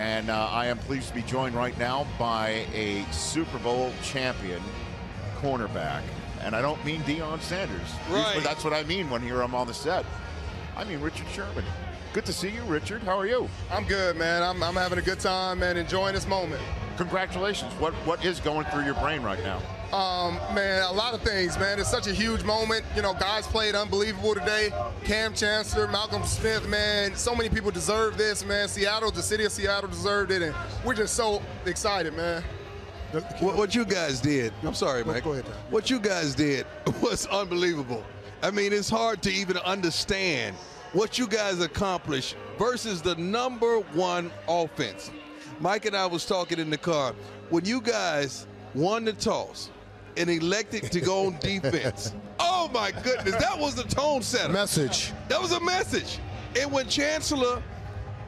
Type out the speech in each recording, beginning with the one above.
And I am pleased to be joined right now by a Super Bowl champion cornerback. And I don't mean Deion Sanders. Right. Usually that's what I mean when I'm on the set. I mean Richard Sherman. Good to see you, Richard. How are you? I'm good, man. I'm having a good time, man, enjoying this moment. Congratulations. What is going through your brain right now? Man, a lot of things, man. It's such a huge moment. You know, guys played unbelievable today. Cam Chancellor, Malcolm Smith, man. So many people deserve this, man. Seattle, the city of Seattle deserved it, and we're just so excited, man. What you guys did, I'm sorry, Mike. Go ahead, Tom. What you guys did was unbelievable. I mean, it's hard to even understand what you guys accomplished versus the #1 offense. Mike and I was talking in the car. When you guys won the toss and elected to go on defense, oh my goodness, that was the tone setter. Message. That was a message. And when Chancellor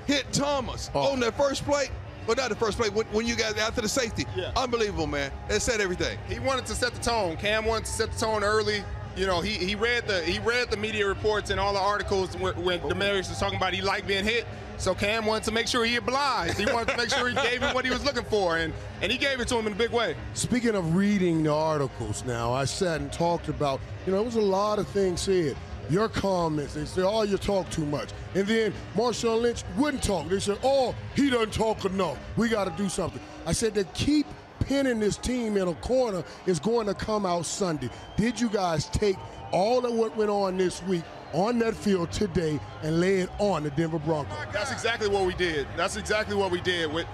hit Thomas on that first play, well, not the first play, when you guys, after the safety, unbelievable, man. It said everything. He wanted to set the tone. Cam wanted to set the tone early. You know, he read the media reports and all the articles when Demaryius was talking about he liked being hit. So Cam wanted to make sure he obliged. He wanted to make sure he gave him what he was looking for, and he gave it to him in a big way. Speaking of reading the articles now, I sat and talked about, there was a lot of things said. Your comments, they said, oh, you talk too much. And then Marshawn Lynch wouldn't talk. They said, oh, he doesn't talk enough. We got to do something. I said, to keep pinning this team in a corner is going to come out Sunday. Did you guys take all of what went on this week on that field today and lay it on the Denver Broncos? That's exactly what we did. That's exactly what we did. With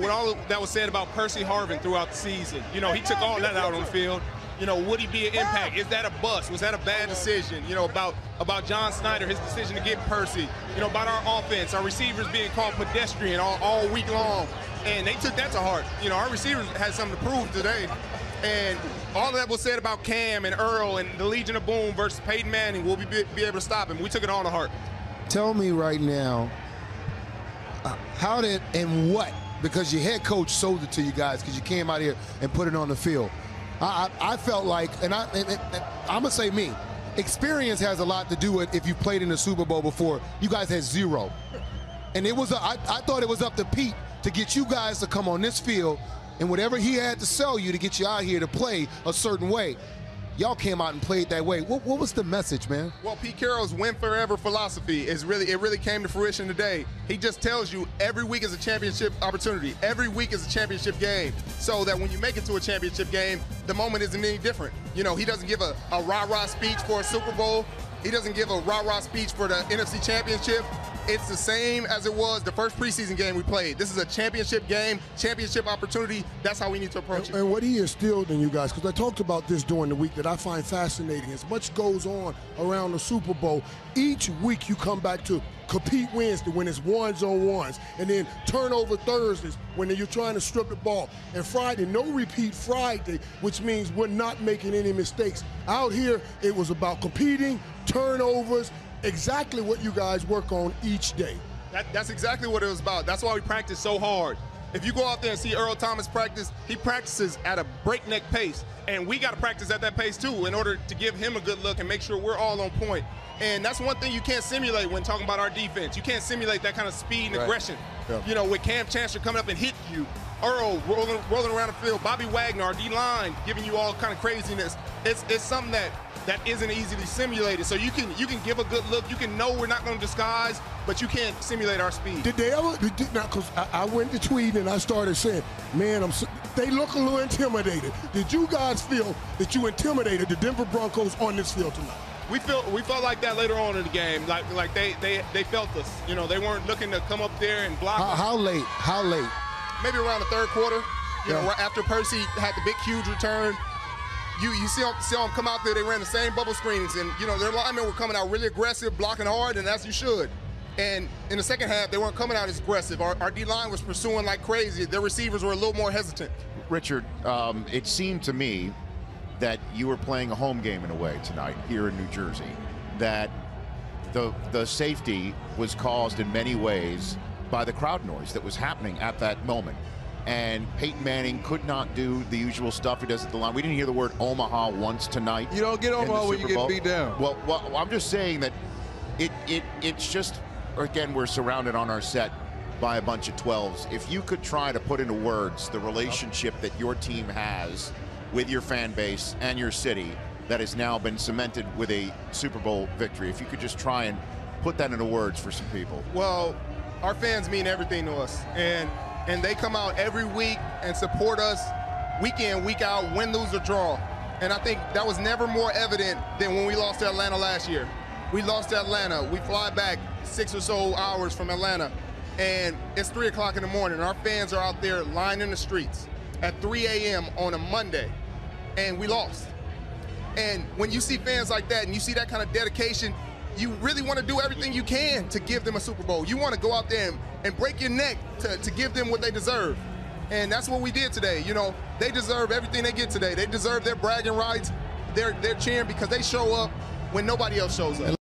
all that was said about Percy Harvin throughout the season, he took all that out on the field. Would he be an impact? Is that a bust? Was that a bad decision? About John Snyder, his decision to get Percy. About our offense, our receivers being called pedestrian all week long. And they took that to heart. Our receivers had something to prove today. And all of that was said about Cam and Earl and the Legion of Boom versus Peyton Manning. Will we be able to stop him? We took it all to heart. Tell me right now, how did and what? Because your head coach sold it to you guys because you came out here and put it on the field. I felt like, and I'm going to say me, experience has a lot to do with if you played in the Super Bowl before. You guys had 0. And it was I thought it was up to Pete to get you guys to come on this field and whatever he had to sell you to get you out here to play a certain way. Y'all came out and played that way. What was the message, man? Well, Pete Carroll's win forever philosophy it really came to fruition today. He just tells you every week is a championship opportunity. Every week is a championship game. So that when you make it to a championship game, the moment isn't any different. He doesn't give a rah-rah speech for a Super Bowl. He doesn't give a rah-rah speech for the NFC Championship. It's the same as it was the first preseason game we played. This is a championship game, championship opportunity. That's how we need to approach it. And what he instilled in you guys, because I talked about this during the week that I find fascinating. As much goes on around the Super Bowl, each week you come back to compete Wednesday when it's ones-on-ones, and then turnover Thursdays when you're trying to strip the ball, and Friday, no repeat Friday, which means we're not making any mistakes. Out here, it was about competing, turnovers, exactly what you guys work on each day. That's exactly what it was about. That's why we practice so hard. If you go out there and see Earl Thomas practice, he practices at a breakneck pace, and we got to practice at that pace too in order to give him a good look and make sure we're all on point. And that's one thing you can't simulate when talking about our defense. You can't simulate that kind of speed and aggression. Yeah. With Cam Chancellor coming up and hit you, Earl rolling around the field, Bobby Wagner, our D-line, giving you all kind of craziness. It's something that isn't easily simulated. So you can give a good look. You can know we're not going to disguise, but you can't simulate our speed. Did they ever? Because I went to tweet and I started saying, man, they look a little intimidated. Did you guys feel that you intimidated the Denver Broncos on this field tonight? We felt like that later on in the game. Like they felt us. They weren't looking to come up there and block us. How late? How late? Maybe around the third quarter. Right after Percy had the big, huge return. You see them come out there, they ran the same bubble screens, and their linemen were coming out really aggressive, blocking hard, and as you should. And in the second half, they weren't coming out as aggressive. Our D-line was pursuing like crazy. Their receivers were a little more hesitant. Richard, it seemed to me that you were playing a home game in a way tonight here in New Jersey, that the safety was caused in many ways by the crowd noise that was happening at that moment. And Peyton Manning could not do the usual stuff he does at the line. We didn't hear the word Omaha once tonight. You don't get Omaha when you get beat down. Well, I'm just saying that it's just, again, we're surrounded on our set by a bunch of 12s. If you could try to put into words the relationship that your team has with your fan base and your city that has now been cemented with a Super Bowl victory, if you could just try and put that into words for some people. Well, our fans mean everything to us, and they come out every week and support us week in, week out, win, lose, or draw. And I think that was never more evident than when we lost to Atlanta last year. We lost to Atlanta. We fly back 6 or so hours from Atlanta, and it's 3 o'clock in the morning. Our fans are out there lining the streets at 3 a.m. on a Monday, and we lost. And when you see fans like that and you see that kind of dedication, you really want to do everything you can to give them a Super Bowl. You want to go out there and break your neck to give them what they deserve. And that's what we did today. You know, they deserve everything they get today. They deserve their bragging rights. They're cheering because they show up when nobody else shows up.